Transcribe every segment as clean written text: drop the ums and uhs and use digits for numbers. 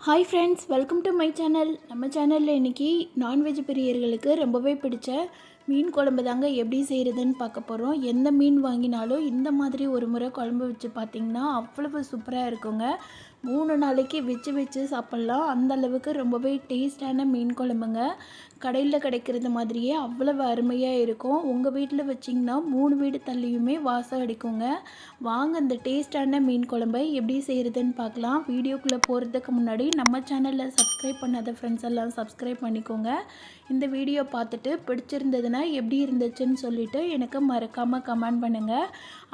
Hi friends, welcome to my channel. நம்ம சேனலில் இன்றைக்கி நான்வெஜ் பிரியர்களுக்கு ரொம்பவே பிடிச்ச மீன் குழம்பு தாங்க எப்படி செய்கிறதுன்னு பார்க்க போகிறோம். எந்த மீன் வாங்கினாலும் இந்த மாதிரி ஒரு முறை குழம்பு வச்சு பார்த்திங்கன்னா அவ்வளவு சூப்பராக இருக்குங்க. 3 நாளைக்கு வச்சு சாப்பிட்லாம். அந்த அளவுக்கு ரொம்பவே டேஸ்டான மீன் குழம்புங்க. கடையில் கிடைக்கிறது மாதிரியே அவ்வளவு அருமையாக இருக்கும். உங்கள் வீட்டில் வச்சிங்கன்னா 3 வீடு தள்ளியுமே வாசம் அடிக்குங்க. வாங்க இந்த டேஸ்டான மீன் குழம்பை எப்படி செய்கிறதுன்னு பார்க்கலாம். வீடியோக்குள்ளே போகிறதுக்கு முன்னாடி நம்ம சேனலில் சப்ஸ்கிரைப் பண்ணாத ஃப்ரெண்ட்ஸ் எல்லாம் சப்ஸ்கிரைப் பண்ணிக்கோங்க. இந்த வீடியோ பார்த்துட்டு பிடிச்சிருந்ததுன்னா எப்படி இருந்துச்சுன்னு சொல்லிவிட்டு எனக்கு மறக்காமல் கமெண்ட் பண்ணுங்கள்.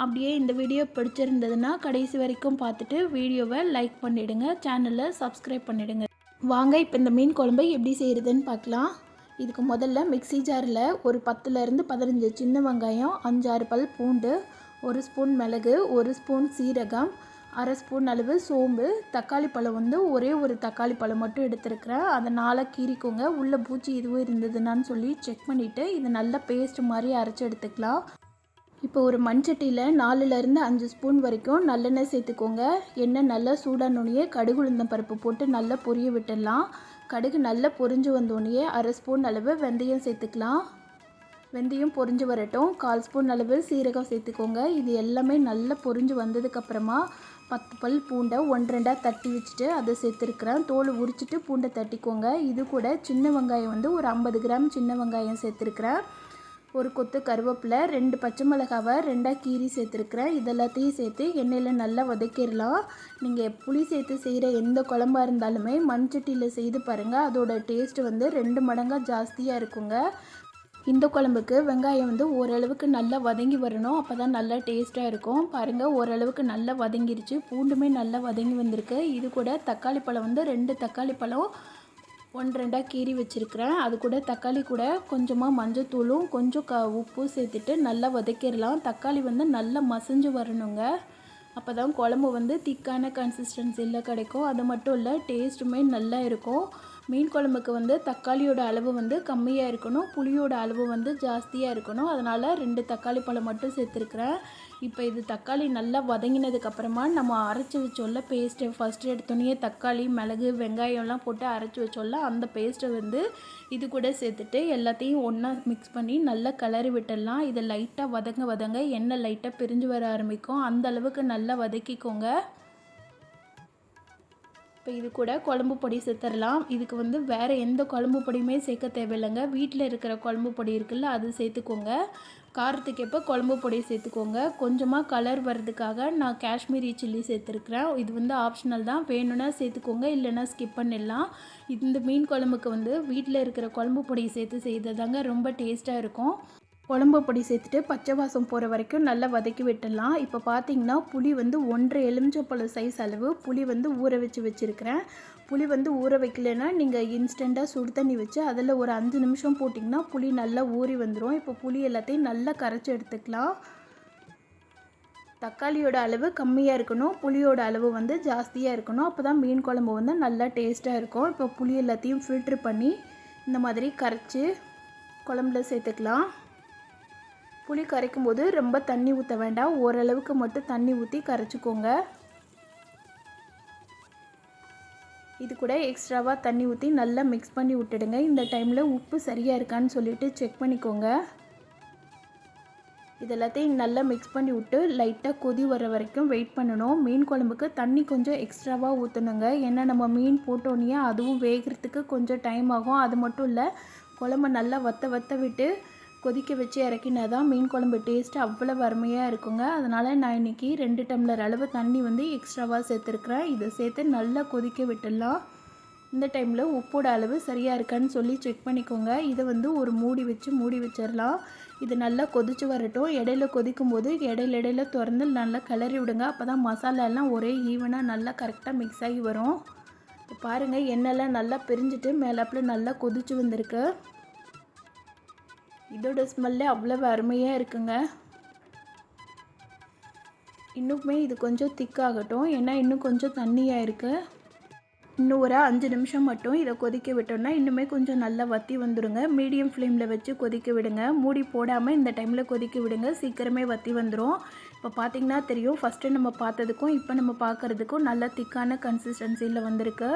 அப்படியே இந்த வீடியோ பிடிச்சிருந்ததுன்னா கடைசி வரைக்கும் பார்த்துட்டு வீடியோவை லைக் பண்ணிவிடுங்க, சேனலை சப்ஸ்கிரைப் பண்ணிவிடுங்க. வாங்க இப்போ இந்த மீன் குழம்பை எப்படி செய்கிறதுன்னு பார்க்கலாம். இதுக்கு முதல்ல மிக்ஸி ஜாரில் ஒரு 10லேருந்து 15 சின்ன வெங்காயம், 5-6 பல் பூண்டு, 1 ஸ்பூன் மிளகு, 1 ஸ்பூன் சீரகம், 1/2 ஸ்பூன் அளவு சோம்பு, தக்காளி பழம் ஒரே ஒரு தக்காளி பழம் மட்டும் எடுத்துருக்கிறேன். அதை 4 கீறிக்கோங்க. உள்ளே பூச்சி எதுவும் இருந்ததுன்னு சொல்லி செக் பண்ணிவிட்டு இதை நல்லா பேஸ்ட் மாதிரி அரைச்சி எடுத்துக்கலாம். இப்போ ஒரு மண்சட்டியில் 4லேருந்து 5 ஸ்பூன் வரைக்கும் நல்லெண்ணெய் சேர்த்துக்கோங்க. எண்ணெய் நல்லா சூடானோடனே கடுகு உளுந்தம் பருப்பு போட்டு நல்லா பொரிய விட்டுடலாம். கடுகு நல்லா பொரிஞ்சு வந்தோடனே 1/2 ஸ்பூன் அளவு வெந்தயம் சேர்த்துக்கலாம். வெந்தயம் பொரிஞ்சு வரட்டும். 1/4 ஸ்பூன் அளவு சீரகம் சேர்த்துக்கோங்க. இது எல்லாமே நல்லா பொரிஞ்சு வந்ததுக்கப்புறமா 10 பல் பூண்டை 1-2 தட்டி வச்சுட்டு அதை சேர்த்துருக்குறேன். தோல் உரிச்சிட்டு பூண்டை தட்டிக்கோங்க. இது கூட சின்ன வெங்காயம் ஒரு 50 கிராம் சின்ன வெங்காயம் சேர்த்துருக்குறேன். ஒரு கொத்து கருவேப்பிலை, 2 பச்சை மிளகாவை 2 கீறி சேர்த்துருக்குறேன். இதெல்லாத்தையும் சேர்த்து எண்ணெயில் நல்லா வதக்கிடலாம். நீங்கள் புளி சேர்த்து செய்கிற எந்த குழம்பாக இருந்தாலுமே மண்சட்டியில் செய்து பாருங்கள். அதோட டேஸ்ட்டு 2 மடங்காக ஜாஸ்தியாக இருக்குங்க. இந்த குழம்புக்கு வெங்காயம் ஓரளவுக்கு நல்லா வதங்கி வரணும். அப்போ தான் நல்லா டேஸ்ட்டாக இருக்கும். பாருங்கள், ஓரளவுக்கு நல்லா வதங்கிருச்சு. பூண்டுமே நல்லா வதங்கி வந்திருக்கு. இது கூட தக்காளி பழம் 2 தக்காளி பழம் 1-2 கீறி வச்சுருக்கிறேன். அது கூட தக்காளி கூட கொஞ்சமாக மஞ்சத்தூளும் கொஞ்சம் உப்பு சேர்த்துட்டு நல்லா வதக்கிடலாம். தக்காளி நல்லா மசிஞ்சு வரணுங்க. அப்போ தான் குழம்பு திக்கான கன்சிஸ்டன்சியில் கிடைக்கும். அது மட்டும் இல்லை, டேஸ்ட்டுமே நல்லா இருக்கும். மீன் குழம்புக்கு தக்காளியோட அளவு கம்மியாக இருக்கணும், புளியோட அளவு ஜாஸ்தியாக இருக்கணும். அதனால் 2 தக்காளி பழம் மட்டும் சேர்த்துருக்குறேன். இப்போ இது தக்காளி நல்லா வதங்கினதுக்கப்புறமா நம்ம அரைச்சி வச்சோல்ல பேஸ்ட்டு, ஃபஸ்ட்டு எடுத்தோடனே தக்காளி, மிளகு, வெங்காயம்லாம் போட்டு அரைச்சி வச்சோல்ல அந்த பேஸ்ட்டை இது கூட சேர்த்துட்டு எல்லாத்தையும் ஒன்றா மிக்ஸ் பண்ணி நல்லா கிளறி விட்டுடலாம். இதை லைட்டாக வதங்க எண்ணெய் லைட்டாக பிரிஞ்சு வர ஆரம்பிக்கும். அந்த அளவுக்கு நல்லா வதக்கிக்கோங்க. இப்போ இது கூட குழம்பு பொடி சேர்த்துடலாம். இதுக்கு வேறு எந்த குழம்பு பொடியுமே சேர்க்க தேவையில்லைங்க. வீட்டில் இருக்கிற குழம்பு பொடி இருக்குல்ல, அது சேர்த்துக்கோங்க. காரத்துக்கு எப்போ குழம்பு பொடி சேர்த்துக்கோங்க. கொஞ்சமாக கலர் வர்றதுக்காக நான் காஷ்மீரி சில்லி சேர்த்துருக்குறேன். இது ஆப்ஷனல் தான், வேணும்னா சேர்த்துக்கோங்க, இல்லைன்னா ஸ்கிப் பண்ணிடலாம். இந்த மீன் குழம்புக்கு வீட்டில் இருக்கிற குழம்பு பொடி சேர்த்து செய்ததாங்க ரொம்ப டேஸ்ட்டாக இருக்கும். குழம்பு பொடி சேர்த்துட்டு பச்சை வாசம் போகிற வரைக்கும் நல்லா வதக்கி விட்டுடலாம். இப்போ பார்த்தீங்கன்னா புளி 1.5 எலுமிச்சம்பழம் சைஸ் அளவு புளி ஊற வச்சுருக்கிறேன். புளி ஊற வைக்கலைன்னா நீங்கள் இன்ஸ்டண்ட்டாக சுடு தண்ணி வச்சு அதில் ஒரு 5 நிமிஷம் போட்டிங்கன்னா புளி நல்லா ஊறி வந்துடும். இப்போ புளி எல்லாத்தையும் நல்லா கரைச்சி எடுத்துக்கலாம். தக்காளியோட அளவு கம்மியாக இருக்கணும், புளியோட அளவு ஜாஸ்தியாக இருக்கணும். அப்போ தான் மீன் குழம்பு நல்லா டேஸ்ட்டாக இருக்கும். இப்போ புளி எல்லாத்தையும் ஃபில்ட்ரு பண்ணி இந்த மாதிரி கரைச்சி குழம்புல சேர்த்துக்கலாம். புளி கரைக்கும் போது ரொம்ப தண்ணி ஊற்ற வேண்டாம், ஓரளவுக்கு மட்டும் தண்ணி ஊற்றி கரைச்சிக்கோங்க. இது கூட எக்ஸ்ட்ராவாக தண்ணி ஊற்றி நல்லா மிக்ஸ் பண்ணி விட்டுடுங்க. இந்த டைமில் உப்பு சரியாக இருக்கான்னு சொல்லிவிட்டு செக் பண்ணிக்கோங்க. இதெல்லாத்தையும் நல்லா மிக்ஸ் பண்ணி விட்டு லைட்டாக கொதி வர வரைக்கும் வெயிட் பண்ணணும். மீன் குழம்புக்கு தண்ணி கொஞ்சம் எக்ஸ்ட்ராவாக ஊற்றணுங்க. ஏன்னா நம்ம மீன் போட்டோன்னே அதுவும் வேகிறதுக்கு கொஞ்சம் டைம் ஆகும். அது மட்டும் இல்லை, குழம்பு நல்லா வற்ற விட்டு கொதிக்க வச்சு இறக்கினா தான் மீன் குழம்பு டேஸ்ட்டு அவ்வளவு அருமையாக இருக்குங்க. அதனால் நான் இன்றைக்கி 2 டம்ளர் அளவு தண்ணி எக்ஸ்ட்ராவாக சேர்த்துருக்குறேன். இதை சேர்த்து நல்லா கொதிக்க விட்டுடலாம். இந்த டைமில் உப்போட அளவு சரியாக இருக்கான்னு சொல்லி செக் பண்ணிக்கோங்க. இதை ஒரு மூடி வச்சிடலாம். இது நல்லா கொதித்து வரட்டும். இடையில கொதிக்கும் போது இடையில திறந்து நல்லா கிளறி விடுங்க. அப்போ தான் மசாலாலாம் ஒரே ஈவனாக நல்லா கரெக்டாக மிக்ஸ் ஆகி வரும். இப்போ பாருங்கள், எண்ணெய்லாம் நல்லா பிரிஞ்சுட்டு மேலாப்பில் நல்லா கொதிச்சு வந்திருக்கு. இதோட ஸ்மெல்லே அவ்வளவு அருமையாக இருக்குங்க. இன்னுமே இது கொஞ்சம் திக்காகட்டும், ஏன்னா இன்னும் கொஞ்சம் தண்ணியாக இருக்குது. இன்னும் ஒரு 5 நிமிஷம் மட்டும் இதை கொதிக்க விட்டோம்னா இன்னுமே கொஞ்சம் நல்லா வற்றி வந்துடுங்க. மீடியம் ஃப்ளேமில் வச்சு கொதிக்க விடுங்க. மூடி போடாமல் இந்த டைமில் கொதிக்க விடுங்க, சீக்கிரமே வற்றி வந்துடும். இப்போ பார்த்திங்கன்னா தெரியும், ஃபஸ்ட்டு நம்ம பார்த்ததுக்கும் இப்போ நம்ம பார்க்குறதுக்கும் நல்ல திக்கான கன்சிஸ்டன்சியில் வந்திருக்கு.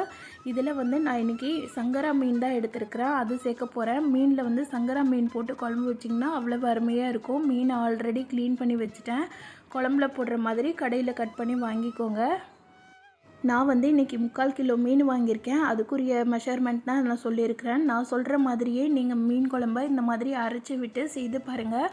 இதில் வந்து நான் இன்றைக்கி சங்கரா மீன் தான் எடுத்துருக்கிறேன், அது சேர்க்க போகிறேன். மீனில் வந்து சங்கரா மீன் போட்டு குழம்பு வச்சிங்கன்னா அவ்வளோ அருமையாக இருக்கும். மீனை ஆல்ரெடி க்ளீன் பண்ணி வச்சுட்டேன். குழம்புல போடுற மாதிரி கடையில் கட் பண்ணி வாங்கிக்கோங்க. நான் வந்து இன்றைக்கி 3/4 கிலோ மீன் வாங்கியிருக்கேன். அதுக்குரிய மெஷர்மெண்ட் தான் நான் சொல்லியிருக்கிறேன். நான் சொல்கிற மாதிரியே நீங்கள் மீன் குழம்ப இந்த மாதிரி அரைச்சி விட்டு செய்து பாருங்கள்,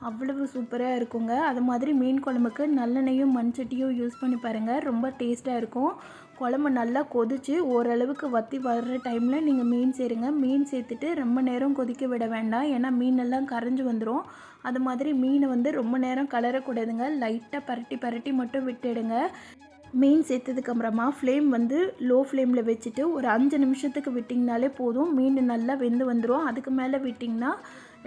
அவ்வளவு சூப்பராக இருக்குங்க. அது மாதிரி மீன் குழம்புக்கு நல்லெண்ணெயும் மண்சட்டியும் யூஸ் பண்ணி பாருங்கள், ரொம்ப டேஸ்ட்டாக இருக்கும். குழம்பு நல்லா கொதித்து ஓரளவுக்கு வற்றி வர்ற டைமில் நீங்கள் மீன் சேருங்க. மீன் சேர்த்துட்டு ரொம்ப நேரம் கொதிக்க விட வேண்டாம், ஏன்னா மீனெல்லாம் கரைஞ்சி வந்துடும். அது மாதிரி மீனை வந்து ரொம்ப நேரம் கலரக்கூடாதுங்க, லைட்டாக பரட்டி மட்டும் விட்டுடுங்க. மீன் சேர்த்ததுக்கப்புறமா ஃப்ளேம் வந்து லோ ஃப்ளேமில் வச்சுட்டு ஒரு 5 நிமிஷத்துக்கு விட்டிங்கனாலே போதும். மீன் நல்லா வெந்து வந்துடும். அதுக்கு மேலே விட்டிங்கன்னா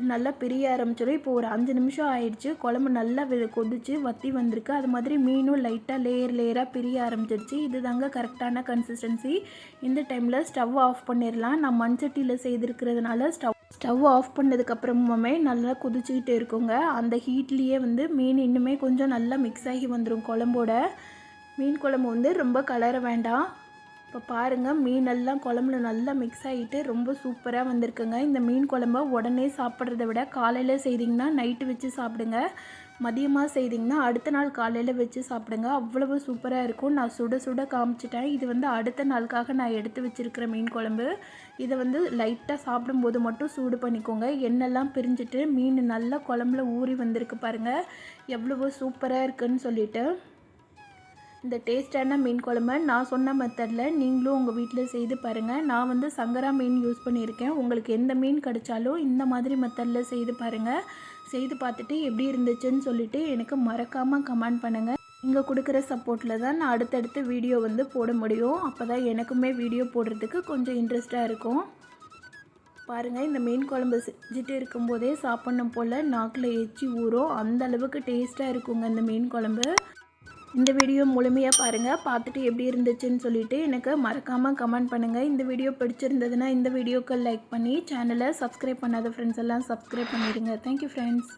நல்லா பிரிய ஆரம்பிச்சிடும். இப்போ ஒரு 5 நிமிஷம் ஆயிடுச்சு. குழம்பு நல்லா கொதிச்சு வற்றி வந்திருக்கு. அது மாதிரி மீனும் லைட்டாக லேயராக பிரிய ஆரம்பிச்சிருச்சு. இது தாங்க கரெக்டான கன்சிஸ்டன்சி. இந்த டைமில் ஸ்டவ் ஆஃப் பண்ணிடலாம். நான் மண்சட்டியில் செய்திருக்கிறதுனால ஸ்டவ் ஆஃப் பண்ணதுக்கப்புறமே நல்லா கொதிச்சுக்கிட்டு இருக்குங்க. அந்த ஹீட்லேயே வந்து மீன் இன்னுமே கொஞ்சம் நல்லா மிக்ஸ் ஆகி வந்துடும் குழம்போட. மீன் குழம்பு வந்து ரொம்ப கலர வேண்டாம். இப்போ பாருங்கள், மீனெல்லாம் குழம்புல நல்லா மிக்ஸ் ஆகிட்டு ரொம்ப சூப்பராக வந்திருக்குங்க. இந்த மீன் குழம்ப உடனே சாப்பிட்றத விட காலையில் செய்திங்கன்னா நைட்டு வச்சு சாப்பிடுங்க, மதியமாக செய்திங்கன்னா அடுத்த நாள் காலையில் வச்சு சாப்பிடுங்க, அவ்வளவு சூப்பராக இருக்கும். நான் சுட சுட காமிச்சிட்டேன். இது வந்து அடுத்த நாளுக்காக நான் எடுத்து வச்சுருக்கிற மீன் குழம்பு. இதை வந்து லைட்டாக சாப்பிடும்போது மட்டும் சூடு பண்ணிக்கோங்க. எண்ணெய்லாம் பிரிஞ்சுட்டு மீன் நல்லா குழம்புல ஊறி வந்திருக்கு பாருங்கள், எவ்வளவு சூப்பராக இருக்குதுன்னு சொல்லிட்டு. இந்த டேஸ்டான மீன் குழம்பை நான் சொன்ன மெத்தடில் நீங்களும் உங்கள் வீட்டில் செய்து பாருங்கள். நான் வந்து சங்கரா மீன் யூஸ் பண்ணியிருக்கேன். உங்களுக்கு எந்த மீன் கிடைச்சாலும் இந்த மாதிரி மெத்தடில் செய்து பாருங்கள். செய்து பார்த்துட்டு எப்படி இருந்துச்சுன்னு சொல்லிவிட்டு எனக்கு மறக்காமல் கமெண்ட் பண்ணுங்கள். நீங்கள் கொடுக்குற சப்போர்ட்டில் தான் நான் அடுத்தடுத்து வீடியோ வந்து போட முடியும். அப்போ தான் எனக்குமே வீடியோ போடுறதுக்கு கொஞ்சம் இன்ட்ரெஸ்ட்டாக இருக்கும். பாருங்கள், இந்த மீன் குழம்பு செஞ்சுட்டு இருக்கும்போதே சாப்பிட்ணும் போல் நாக்கில் எச்சி ஊறும், அந்த அளவுக்கு டேஸ்ட்டாக இருக்குங்க இந்த மீன் குழம்பு. இந்த வீடியோ முழுமையாக பாருங்கள், பார்த்துட்டு எப்படி இருந்துச்சுன்னு சொல்லிவிட்டு எனக்கு மறக்காமல் கமெண்ட் பண்ணுங்கள். இந்த வீடியோ பிடிச்சிருந்ததுன்னா இந்த வீடியோக்கு லைக் பண்ணி சேனலை சப்ஸ்கிரைப் பண்ணாத ஃப்ரெண்ட்ஸ் எல்லாம் சப்ஸ்கிரைப் பண்ணிடுங்க. Thank you friends.